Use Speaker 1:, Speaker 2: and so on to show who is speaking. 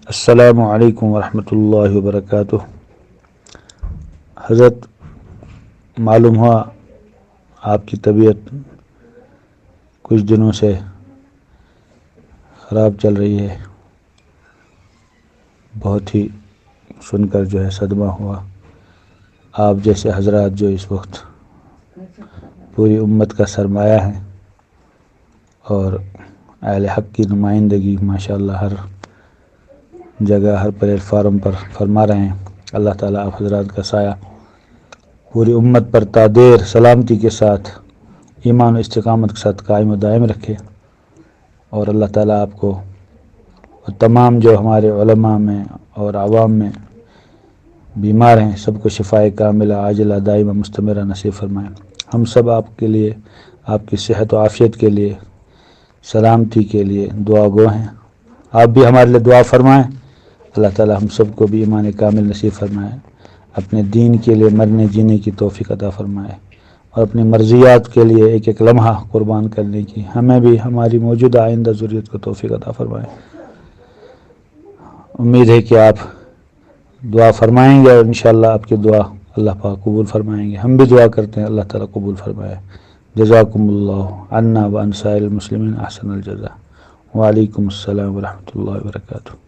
Speaker 1: السلام علیکم ورحمۃ اللہ وبرکاتہ۔ حضرت، معلوم ہوا آپ کی طبیعت کچھ دنوں سے خراب چل رہی ہے۔ بہت ہی سن کر جو ہے صدمہ ہوا۔ آپ جیسے حضرات جو اس وقت پوری امت کا سرمایہ ہیں اور اہل حق کی نمائندگی ماشاءاللہ ہر جگہ ہر پلیٹ فارم پر فرما رہے ہیں، اللہ تعالیٰ آپ حضرات کا سایہ پوری امت پر تادیر سلامتی کے ساتھ ایمان و استقامت کے ساتھ قائم و دائم رکھے، اور اللہ تعالیٰ آپ کو اور تمام جو ہمارے علماء میں اور عوام میں بیمار ہیں سب کو شفائے کاملہ عاجلہ دائمہ مستمرہ نصیب فرمائیں۔ ہم سب آپ کے لیے، آپ کی صحت و عافیت کے لیے، سلامتی کے لیے دعا گو ہیں۔ آپ بھی ہمارے لیے دعا فرمائیں، اللہ تعالیٰ ہم سب کو بھی ایمان کامل نصیب فرمائے، اپنے دین کے لیے مرنے جینے کی توفیق عطا فرمائے، اور اپنی مرضیات کے لیے ایک ایک لمحہ قربان کرنے کی ہمیں بھی ہماری موجودہ آئندہ ذریت کو توفیق عطا فرمائے۔ امید ہے کہ آپ دعا فرمائیں گے اور انشاءاللہ آپ کی دعا اللہ پاک قبول فرمائیں گے۔ ہم بھی دعا کرتے ہیں اللہ تعالیٰ قبول فرمائے۔ جزاکم اللہ عنا وعن سائر المسلمین احسن الجزاء۔ وعلیکم السلام ورحمۃ اللہ وبرکاتہ۔